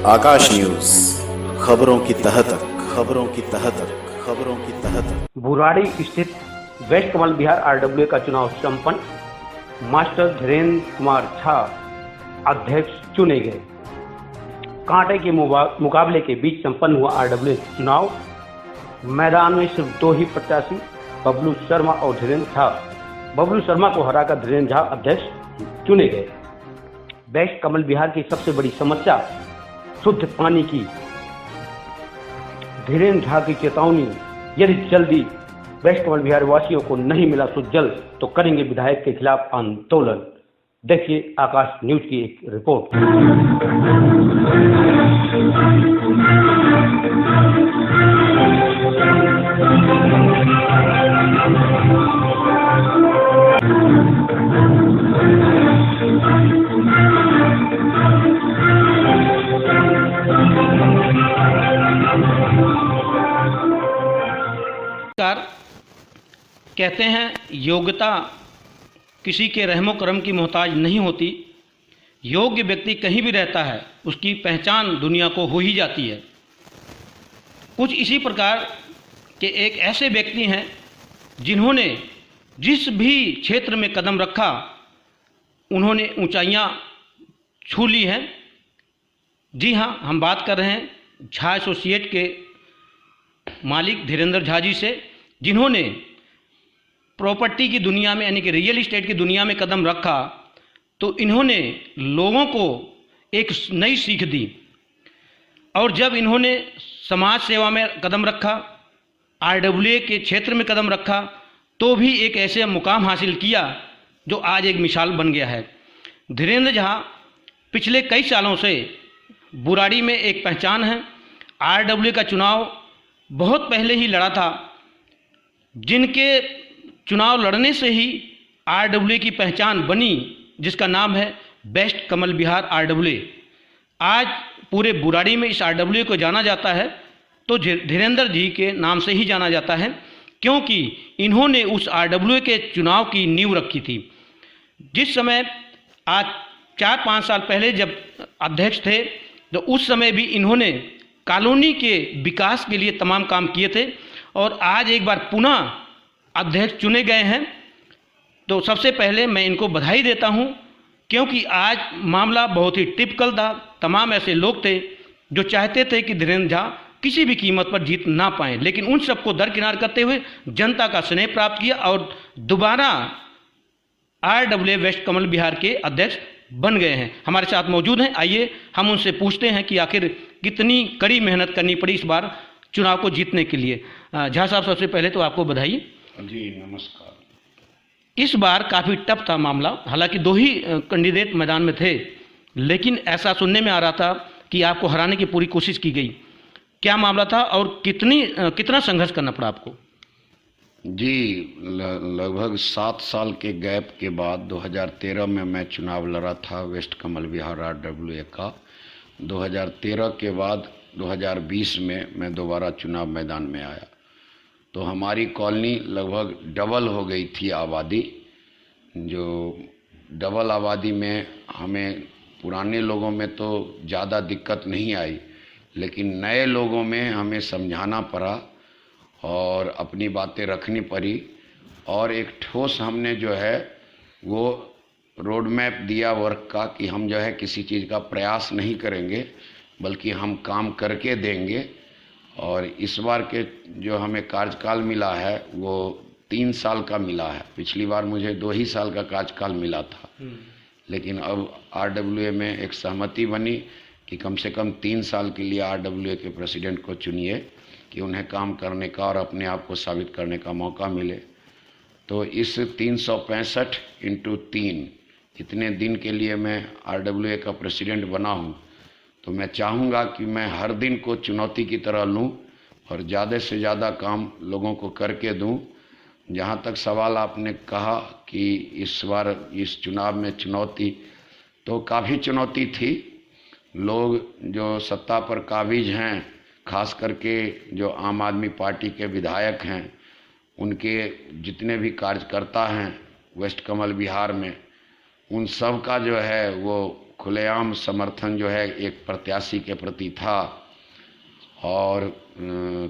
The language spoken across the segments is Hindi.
आकाश न्यूज, खबरों की तह तक, खबरों की तह तक, खबरों की तह तक। बुराड़ी स्थित वेस्ट कमल बिहार आरडब्ल्यू का चुनाव संपन्न। मास्टर धीरेन्द्र कुमार झा अध्यक्ष चुने गए। कांटे के मुकाबले के बीच संपन्न हुआ आरडब्ल्यू चुनाव। मैदान में सिर्फ दो ही प्रत्याशी, बबलू शर्मा और धीरेन्द्र झा। बबलू शर्मा को हराकर धीरेन्द्र झा अध्यक्ष चुने गए। वेस्ट कमल बिहार की सबसे बड़ी समस्या शुद्ध पानी की। धीरेन्द्र झा की चेतावनी, यदि जल्दी वेस्ट कमल बिहार वासियों को नहीं मिला शुद्ध जल तो करेंगे विधायक के खिलाफ आंदोलन। देखिए आकाश न्यूज की एक रिपोर्ट। कहते हैं योग्यता किसी के रहमो करम की मोहताज नहीं होती। योग्य व्यक्ति कहीं भी रहता है, उसकी पहचान दुनिया को हो ही जाती है। कुछ इसी प्रकार के एक ऐसे व्यक्ति हैं जिन्होंने जिस भी क्षेत्र में कदम रखा उन्होंने ऊंचाइयां छू ली हैं। जी हाँ, हम बात कर रहे हैं झा एसोसिएट के मालिक धीरेन्द्र झा जी से, जिन्होंने प्रॉपर्टी की दुनिया में यानी कि रियल इस्टेट की दुनिया में कदम रखा तो इन्होंने लोगों को एक नई सीख दी। और जब इन्होंने समाज सेवा में कदम रखा, आरडब्ल्यूए के क्षेत्र में कदम रखा, तो भी एक ऐसे मुकाम हासिल किया जो आज एक मिसाल बन गया है। धीरेन्द्र झा पिछले कई सालों से बुराड़ी में एक पहचान है। आरडब्ल्यूए का चुनाव बहुत पहले ही लड़ा था, जिनके चुनाव लड़ने से ही आरडब्ल्यूए की पहचान बनी, जिसका नाम है वेस्ट कमल बिहार आरडब्ल्यूए। आज पूरे बुराड़ी में इस आरडब्ल्यूए को जाना जाता है तो धीरेन्द्र जी के नाम से ही जाना जाता है, क्योंकि इन्होंने उस आरडब्ल्यूए के चुनाव की नींव रखी थी। जिस समय आज 4-5 साल पहले जब अध्यक्ष थे तो उस समय भी इन्होंने कॉलोनी के विकास के लिए तमाम काम किए थे और आज एक बार पुनः अध्यक्ष चुने गए हैं। तो सबसे पहले मैं इनको बधाई देता हूं, क्योंकि आज मामला बहुत ही टिपिकल था। तमाम ऐसे लोग थे जो चाहते थे कि धीरेन्द्र झा किसी भी कीमत पर जीत ना पाएं, लेकिन उन सबको दरकिनार करते हुए जनता का स्नेह प्राप्त किया और दोबारा आरडब्ल्यूए वेस्ट कमल बिहार के अध्यक्ष बन गए हैं। हमारे साथ मौजूद हैं, आइए हम उनसे पूछते हैं कि आखिर कितनी कड़ी मेहनत करनी पड़ी इस बार चुनाव को जीतने के लिए। झा साहब, सबसे पहले तो आपको बधाई। जी नमस्कार। इस बार काफ़ी टफ था मामला, हालांकि दो ही कैंडिडेट मैदान में थे, लेकिन ऐसा सुनने में आ रहा था कि आपको हराने की पूरी कोशिश की गई। क्या मामला था और कितना संघर्ष करना पड़ा आपको? जी, लगभग 7 साल के गैप के बाद 2013 में मैं चुनाव लड़ा था वेस्ट कमल बिहार आरडब्ल्यूए का। 2013 के बाद 2020 में मैं दोबारा चुनाव मैदान में आया तो हमारी कॉलोनी लगभग डबल हो गई थी आबादी। जो डबल आबादी में हमें पुराने लोगों में तो ज़्यादा दिक्कत नहीं आई, लेकिन नए लोगों में हमें समझाना पड़ा और अपनी बातें रखनी पड़ी। और एक ठोस हमने जो है वो रोड मैप दिया वर्क का कि हम जो है किसी चीज़ का प्रयास नहीं करेंगे बल्कि हम काम करके देंगे। और इस बार के जो हमें कार्यकाल मिला है वो 3 साल का मिला है। पिछली बार मुझे 2 ही साल का कार्यकाल मिला था, लेकिन अब आरडब्ल्यूए में एक सहमति बनी कि कम से कम 3 साल के लिए आरडब्ल्यूए के प्रेसिडेंट को चुनिए कि उन्हें काम करने का और अपने आप को साबित करने का मौका मिले। तो इस 365 × 3 इतने दिन के लिए मैं आरडब्ल्यूए का प्रेसिडेंट बना हूँ, तो मैं चाहूँगा कि मैं हर दिन को चुनौती की तरह लूँ और ज़्यादा से ज़्यादा काम लोगों को करके दूँ। जहाँ तक सवाल आपने कहा कि इस बार इस चुनाव में चुनौती, तो काफ़ी चुनौती थी। लोग जो सत्ता पर काबिज हैं, खास करके जो आम आदमी पार्टी के विधायक हैं, उनके जितने भी कार्यकर्ता हैं वेस्ट कमल बिहार में, उन सब का जो है वो खुलेआम समर्थन जो है एक प्रत्याशी के प्रति था और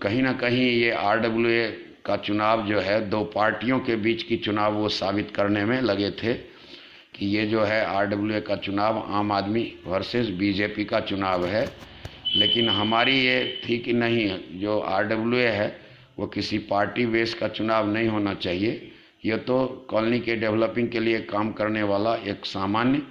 कहीं ना कहीं ये आरडब्ल्यूए का चुनाव जो है दो पार्टियों के बीच की चुनाव वो साबित करने में लगे थे कि ये जो है आरडब्ल्यूए का चुनाव आम आदमी वर्सेस बीजेपी का चुनाव है। लेकिन हमारी ये थी कि नहीं, जो आरडब्ल्यूए है वो किसी पार्टी बेस का चुनाव नहीं होना चाहिए। ये तो कॉलोनी के डेवलपिंग के लिए काम करने वाला एक सामान्य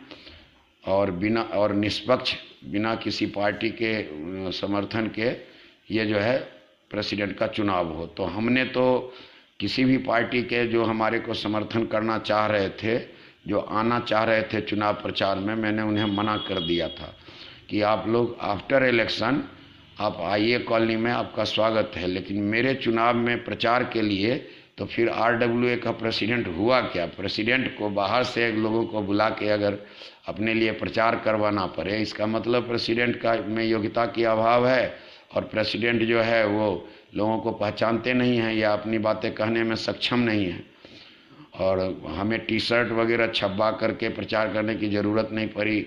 और निष्पक्ष बिना किसी पार्टी के समर्थन के ये जो है प्रेसिडेंट का चुनाव हो। तो हमने तो किसी भी पार्टी के जो हमारे को समर्थन करना चाह रहे थे, जो आना चाह रहे थे चुनाव प्रचार में, मैंने उन्हें मना कर दिया था कि आप लोग आफ्टर इलेक्शन आप आइए कॉलोनी में, आपका स्वागत है, लेकिन मेरे चुनाव में प्रचार के लिए तो फिर आरडब्ल्यूए का प्रेसिडेंट हुआ क्या? प्रेसिडेंट को बाहर से लोगों को बुला के अगर अपने लिए प्रचार करवाना पड़े, इसका मतलब प्रेसिडेंट का में योग्यता की अभाव है और प्रेसिडेंट जो है वो लोगों को पहचानते नहीं हैं या अपनी बातें कहने में सक्षम नहीं है। और हमें टी शर्ट वगैरह छपवा करके प्रचार करने की ज़रूरत नहीं पड़ी।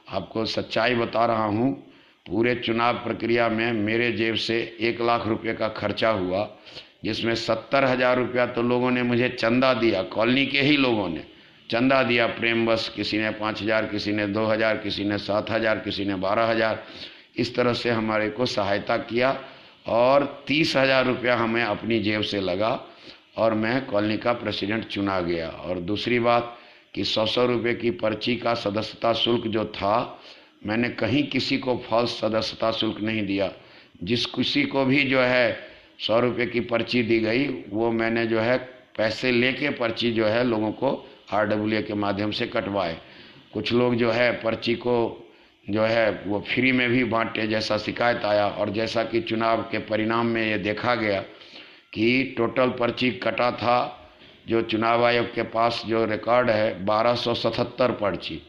आपको सच्चाई बता रहा हूँ, पूरे चुनाव प्रक्रिया में मेरे जेब से 1 लाख रुपये का खर्चा हुआ, जिसमें 70,000 रुपया तो लोगों ने मुझे चंदा दिया, कॉलोनी के ही लोगों ने चंदा दिया प्रेम बस। किसी ने 5,000, किसी ने 2,000, किसी ने 7,000, किसी ने 12,000, इस तरह से हमारे को सहायता किया और 30,000 रुपया हमें अपनी जेब से लगा और मैं कॉलोनी का प्रेसिडेंट चुना गया। और दूसरी बात कि 100 रुपये की पर्ची का सदस्यता शुल्क जो था, मैंने कहीं किसी को फॉल्स सदस्यता शुल्क नहीं दिया। जिस किसी को भी जो है 100 रुपये की पर्ची दी गई, वो मैंने जो है पैसे लेके पर्ची जो है लोगों को आरडब्ल्यूए के माध्यम से कटवाए। कुछ लोग जो है पर्ची को जो है वो फ्री में भी बांटे, जैसा शिकायत आया। और जैसा कि चुनाव के परिणाम में ये देखा गया कि टोटल पर्ची कटा था, जो चुनाव आयोग के पास जो रिकॉर्ड है 1277 पर्ची,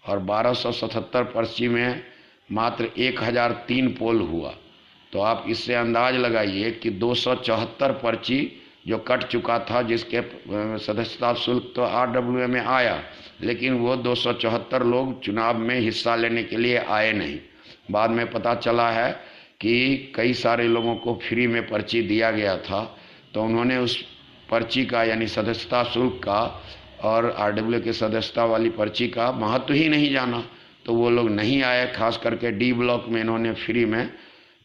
और 1277 पर्ची में मात्र 1003 पोल हुआ। तो आप इससे अंदाज लगाइए कि 274 पर्ची जो कट चुका था, जिसके सदस्यता शुल्क तो आरडब्ल्यूए में आया, लेकिन वो 274 लोग चुनाव में हिस्सा लेने के लिए आए नहीं। बाद में पता चला है कि कई सारे लोगों को फ्री में पर्ची दिया गया था, तो उन्होंने उस पर्ची का यानी सदस्यता शुल्क का और आरडब्ल्यूए की सदस्यता वाली पर्ची का महत्व ही नहीं जाना, तो वो लोग नहीं आए। खास करके डी ब्लॉक में इन्होंने फ्री में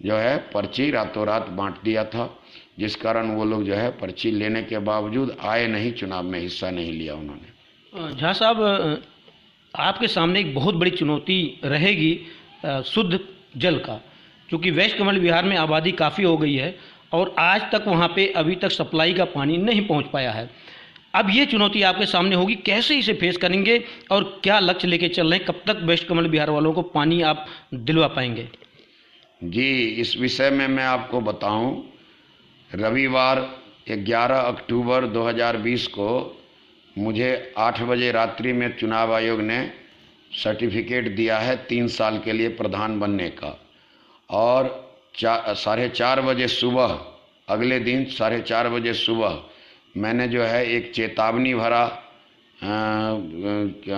जो है पर्ची रातों रात बांट दिया था, जिस कारण वो लोग जो है पर्ची लेने के बावजूद आए नहीं, चुनाव में हिस्सा नहीं लिया उन्होंने। झा साहब, आपके सामने एक बहुत बड़ी चुनौती रहेगी शुद्ध जल का, क्योंकि वेस्ट कमल विहार में आबादी काफ़ी हो गई है और आज तक वहाँ पे अभी तक सप्लाई का पानी नहीं पहुँच पाया है। अब ये चुनौती आपके सामने होगी, कैसे इसे फेस करेंगे और क्या लक्ष्य लेके चल रहे हैं? कब तक वेस्ट कमल विहार वालों को पानी आप दिलवा पाएंगे? जी, इस विषय में मैं आपको बताऊं, रविवार 11 अक्टूबर 2020 को मुझे 8 बजे रात्रि में चुनाव आयोग ने सर्टिफिकेट दिया है 3 साल के लिए प्रधान बनने का, और 4:30 बजे सुबह, अगले दिन 4:30 बजे सुबह मैंने जो है एक चेतावनी भरा,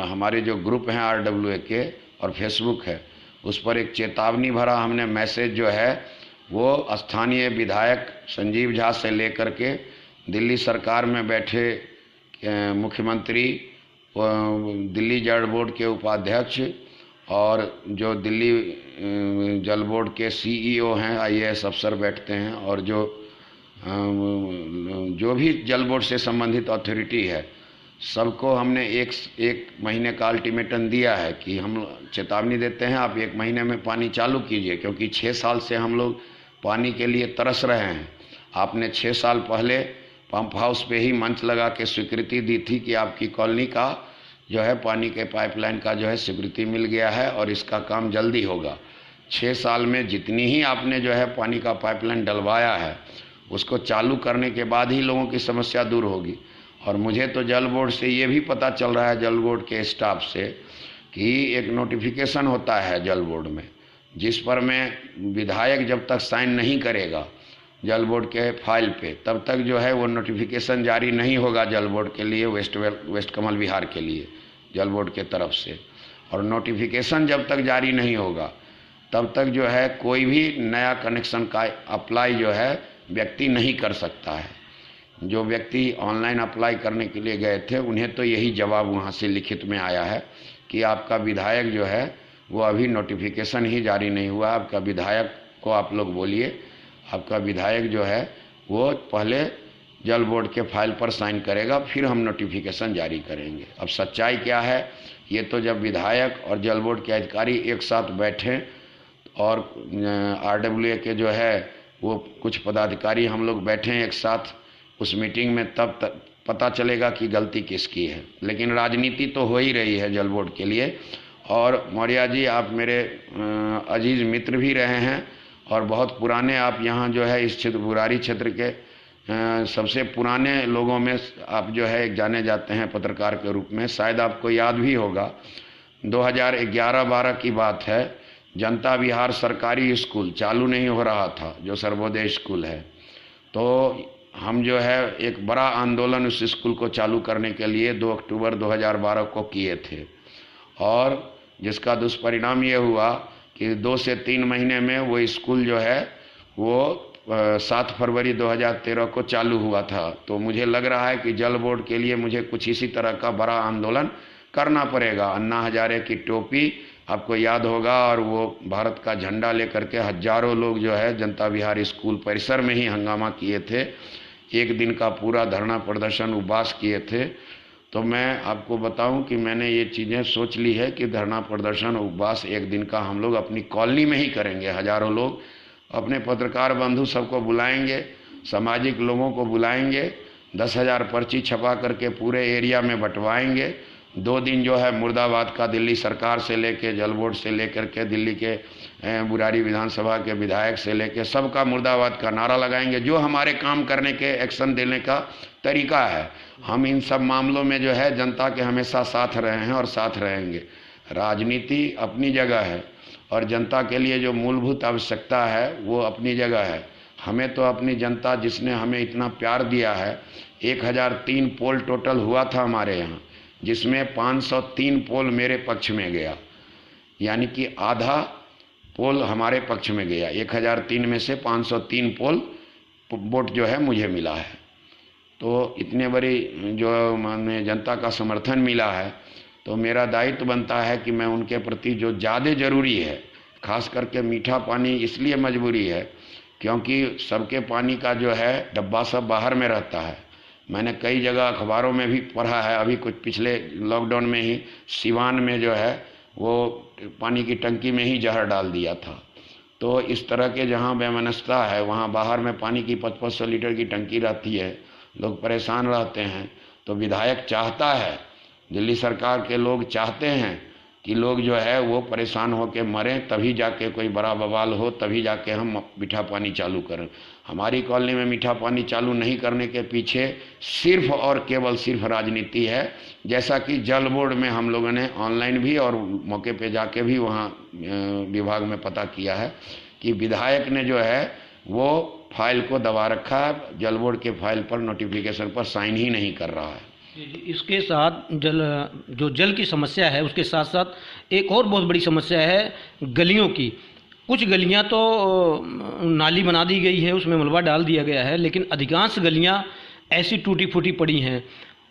हमारे जो ग्रुप हैं आरडब्ल्यूए के और फेसबुक है, उस पर एक चेतावनी भरा हमने मैसेज जो है वो स्थानीय विधायक संजीव झा से लेकर के दिल्ली सरकार में बैठे मुख्यमंत्री, दिल्ली जल बोर्ड के उपाध्यक्ष और जो दिल्ली जल बोर्ड के सीईओ हैं, आईएएस अफसर बैठते हैं, और जो भी जल बोर्ड से संबंधित अथॉरिटी है, सबको हमने एक महीने का अल्टीमेटम दिया है कि हम चेतावनी देते हैं, आप 1 महीने में पानी चालू कीजिए, क्योंकि 6 साल से हम लोग पानी के लिए तरस रहे हैं। आपने 6 साल पहले पंप हाउस पे ही मंच लगा के स्वीकृति दी थी कि आपकी कॉलोनी का जो है पानी के पाइपलाइन का जो है स्वीकृति मिल गया है और इसका काम जल्दी होगा। 6 साल में जितनी ही आपने जो है पानी का पाइपलाइन डलवाया है, उसको चालू करने के बाद ही लोगों की समस्या दूर होगी। और मुझे तो जल बोर्ड से ये भी पता चल रहा है, जल बोर्ड के स्टाफ से, कि एक नोटिफिकेशन होता है जल बोर्ड में, जिस पर में विधायक जब तक साइन नहीं करेगा जल बोर्ड के फाइल पे, तब तक जो है वो नोटिफिकेशन जारी नहीं होगा जल बोर्ड के लिए, वेस्ट कमल विहार के लिए जल बोर्ड के तरफ से। और नोटिफिकेशन जब तक जारी नहीं होगा तब तक जो है कोई भी नया कनेक्शन का अप्लाई जो है व्यक्ति नहीं कर सकता है। जो व्यक्ति ऑनलाइन अप्लाई करने के लिए गए थे उन्हें तो यही जवाब वहाँ से लिखित में आया है कि आपका विधायक जो है वो अभी नोटिफिकेशन ही जारी नहीं हुआ, आपका विधायक को आप लोग बोलिए, आपका विधायक जो है वो पहले जल बोर्ड के फाइल पर साइन करेगा, फिर हम नोटिफिकेशन जारी करेंगे। अब सच्चाई क्या है, ये तो जब विधायक और जल बोर्ड के अधिकारी एक साथ बैठें और RWA के जो है वो कुछ पदाधिकारी हम लोग बैठे हैं एक साथ उस मीटिंग में, तब तक पता चलेगा कि गलती किसकी है। लेकिन राजनीति तो हो ही रही है जल बोर्ड के लिए। और मौर्य जी, आप मेरे अजीज मित्र भी रहे हैं और बहुत पुराने आप यहाँ जो है इस क्षेत्र बुरारी क्षेत्र के सबसे पुराने लोगों में आप जो है एक जाने जाते हैं पत्रकार के रूप में। शायद आपको याद भी होगा 2011-12 की बात है, जनता विहार सरकारी स्कूल चालू नहीं हो रहा था, जो सर्वोदय स्कूल है। तो हम जो है एक बड़ा आंदोलन उस स्कूल को चालू करने के लिए 2 अक्टूबर 2012 को किए थे, और जिसका दुष्परिणाम ये हुआ कि 2 से 3 महीने में वो स्कूल जो है वो 7 फरवरी 2013 को चालू हुआ था। तो मुझे लग रहा है कि जल बोर्ड के लिए मुझे कुछ इसी तरह का बड़ा आंदोलन करना पड़ेगा। अन्ना हजारे की टोपी आपको याद होगा, और वो भारत का झंडा लेकर के हजारों लोग जो है जनता विहार स्कूल परिसर में ही हंगामा किए थे, एक दिन का पूरा धरना प्रदर्शन उपवास किए थे। तो मैं आपको बताऊं कि मैंने ये चीज़ें सोच ली है कि धरना प्रदर्शन उपवास एक दिन का हम लोग अपनी कॉलोनी में ही करेंगे। हजारों लोग, अपने पत्रकार बंधु सबको बुलाएंगे, सामाजिक लोगों को बुलाएंगे, 10,000 पर्ची छपा करके पूरे एरिया में बंटवाएंगे। 2 दिन जो है मुर्दाबाद का दिल्ली सरकार से लेके जल बोर्ड से लेकर के दिल्ली के बुरारी विधानसभा के विधायक से लेके सबका मुर्दाबाद का नारा लगाएंगे। जो हमारे काम करने के एक्शन देने का तरीका है, हम इन सब मामलों में जो है जनता के हमेशा साथ रहे हैं और साथ रहेंगे। राजनीति अपनी जगह है और जनता के लिए जो मूलभूत आवश्यकता है वो अपनी जगह है। हमें तो अपनी जनता जिसने हमें इतना प्यार दिया है, 1003 पोल टोटल हुआ था हमारे यहाँ, जिसमें 503 पोल मेरे पक्ष में गया, यानी कि आधा पोल हमारे पक्ष में गया। 1003 में से 503 पोल वोट जो है मुझे मिला है। तो इतने बड़ी जो माने जनता का समर्थन मिला है, तो मेरा दायित्व बनता है कि मैं उनके प्रति जो ज़्यादा ज़रूरी है, खास करके मीठा पानी इसलिए मजबूरी है क्योंकि सबके पानी का जो है डब्बा सब बाहर में रहता है। मैंने कई जगह अखबारों में भी पढ़ा है, अभी कुछ पिछले लॉकडाउन में ही सिवान में जो है वो पानी की टंकी में ही जहर डाल दिया था। तो इस तरह के जहाँ वैमनस्यता है वहाँ बाहर में पानी की 500 लीटर की टंकी रहती है, लोग परेशान रहते हैं। तो विधायक चाहता है, दिल्ली सरकार के लोग चाहते हैं कि लोग जो है वो परेशान होकर मरें, तभी जाके कोई बड़ा बवाल हो, तभी जाके हम मीठा पानी चालू करें। हमारी कॉलोनी में मीठा पानी चालू नहीं करने के पीछे सिर्फ और केवल सिर्फ राजनीति है। जैसा कि जल बोर्ड में हम लोगों ने ऑनलाइन भी और मौके पे जाके भी वहाँ विभाग में पता किया है कि विधायक ने जो है वो फाइल को दबा रखा है, जल बोर्ड के फाइल पर नोटिफिकेशन पर साइन ही नहीं कर रहा है। इसके साथ जल की समस्या है, उसके साथ साथ एक और बहुत बड़ी समस्या है गलियों की। कुछ गलियां तो नाली बना दी गई है, उसमें मलबा डाल दिया गया है, लेकिन अधिकांश गलियां ऐसी टूटी फूटी पड़ी हैं।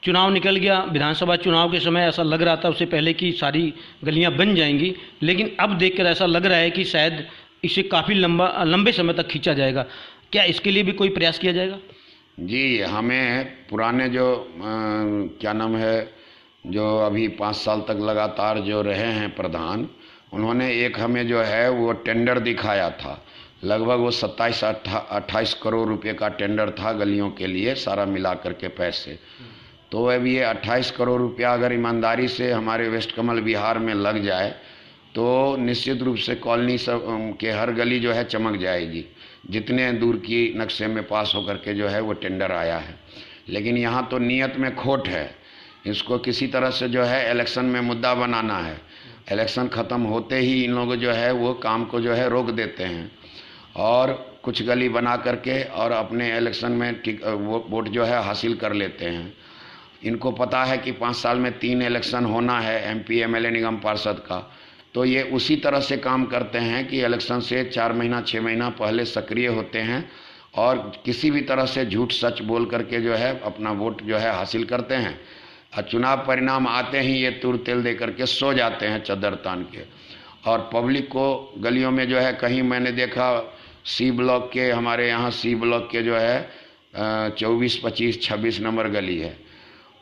चुनाव निकल गया, विधानसभा चुनाव के समय ऐसा लग रहा था उससे पहले कि सारी गलियां बन जाएंगी, लेकिन अब देखकर ऐसा लग रहा है कि शायद इसे काफ़ी लंबे समय तक खींचा जाएगा। क्या इसके लिए भी कोई प्रयास किया जाएगा? जी, हमें पुराने जो क्या नाम है, जो अभी 5 साल तक लगातार जो रहे हैं प्रधान, उन्होंने एक हमें जो है वो टेंडर दिखाया था। लगभग वो 27-28 करोड़ रुपए का टेंडर था गलियों के लिए, सारा मिला करके पैसे। तो अब ये 28 करोड़ रुपया अगर ईमानदारी से हमारे वेस्ट कमल बिहार में लग जाए तो निश्चित रूप से कॉलोनी सब के हर गली जो है चमक जाएगी, जितने दूर की नक्शे में पास होकर के जो है वो टेंडर आया है। लेकिन यहाँ तो नीयत में खोट है, इसको किसी तरह से जो है इलेक्शन में मुद्दा बनाना है। इलेक्शन ख़त्म होते ही इन लोग जो है वो काम को जो है रोक देते हैं और कुछ गली बना करके और अपने इलेक्शन में वो वोट जो है हासिल कर लेते हैं। इनको पता है कि 5 साल में 3 इलेक्शन होना है MP MLA निगम पार्षद का, तो ये उसी तरह से काम करते हैं कि इलेक्शन से 4 महीना 6 महीना पहले सक्रिय होते हैं और किसी भी तरह से झूठ सच बोल करके जो है अपना वोट जो है हासिल करते हैं। और चुनाव परिणाम आते ही ये तुर तेल दे करके सो जाते हैं चद्दर तान के। और पब्लिक को गलियों में जो है, कहीं मैंने देखा C ब्लॉक के, हमारे यहाँ C ब्लॉक के जो है 24, 25, 26 नंबर गली है,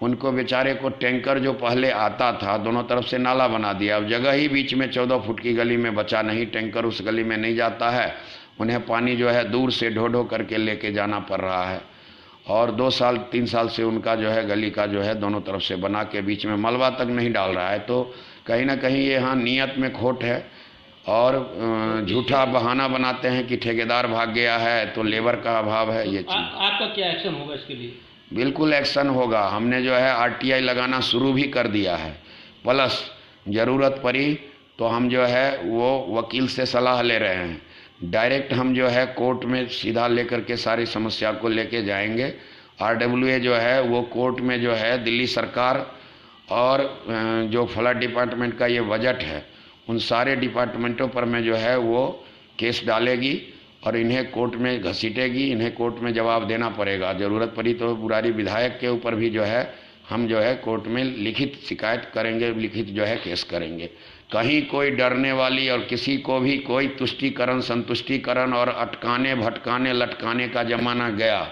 उनको बेचारे को टैंकर जो पहले आता था दोनों तरफ से नाला बना दिया। अब जगह ही बीच में 14 फुट की गली में बचा नहीं, टैंकर उस गली में नहीं जाता है, उन्हें पानी जो है दूर से ढो ढो करके लेके जाना पड़ रहा है। और 2 साल 3 साल से उनका जो है गली का जो है दोनों तरफ से बना के बीच में मलबा तक नहीं डाल रहा है। तो कहीं ना कहीं ये यहाँ नीयत में खोट है और झूठा बहाना बनाते हैं कि ठेकेदार भाग गया है तो लेबर का अभाव है। ये चीज़ आपका क्या एक्शन होगा इसके लिए? बिल्कुल एक्शन होगा। हमने जो है RTI लगाना शुरू भी कर दिया है, प्लस ज़रूरत पड़ी तो हम जो है वो वकील से सलाह ले रहे हैं। डायरेक्ट हम जो है कोर्ट में सीधा लेकर के सारी समस्या को लेके जाएंगे। RWA जो है वो कोर्ट में जो है दिल्ली सरकार और जो फ्लड डिपार्टमेंट का ये बजट है उन सारे डिपार्टमेंटों पर में जो है वो केस डालेगी और इन्हें कोर्ट में घसीटेगी, इन्हें कोर्ट में जवाब देना पड़ेगा। ज़रूरत पड़ी तो बुरारी विधायक के ऊपर भी जो है हम जो है कोर्ट में लिखित शिकायत करेंगे, लिखित जो है केस करेंगे। कहीं कोई डरने वाली और किसी को भी कोई तुष्टीकरण संतुष्टीकरण और अटकाने भटकाने लटकाने का जमाना गया।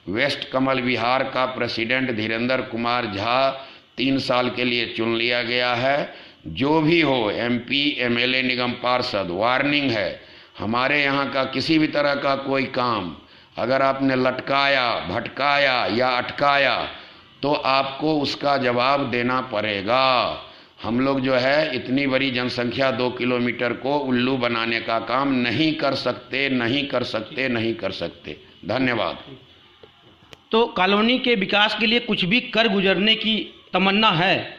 वेस्ट कमल विहार का प्रेसिडेंट धीरेन्द्र कुमार झा 3 साल के लिए चुन लिया गया है। जो भी हो MP MLA निगम पार्षद, वार्निंग है, हमारे यहाँ का किसी भी तरह का कोई काम अगर आपने लटकाया भटकाया या अटकाया तो आपको उसका जवाब देना पड़ेगा। हम लोग जो है इतनी बड़ी जनसंख्या 2 किलोमीटर को उल्लू बनाने का काम नहीं कर सकते, नहीं कर सकते, नहीं कर सकते। धन्यवाद। तो कॉलोनी के विकास के लिए कुछ भी कर गुजरने की तमन्ना है,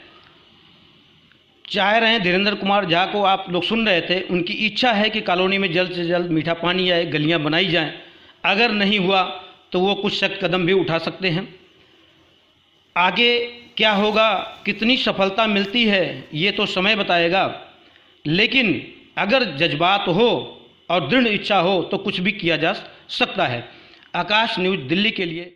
चाह रहे हैं धीरेन्द्र कुमार झा को आप लोग सुन रहे थे, उनकी इच्छा है कि कॉलोनी में जल्द से जल्द मीठा पानी आए, गलियां बनाई जाएं। अगर नहीं हुआ तो वो कुछ सख्त कदम भी उठा सकते हैं। आगे क्या होगा, कितनी सफलता मिलती है ये तो समय बताएगा, लेकिन अगर जज्बात हो और दृढ़ इच्छा हो तो कुछ भी किया जा सकता है। आकाश न्यूज़ दिल्ली के लिए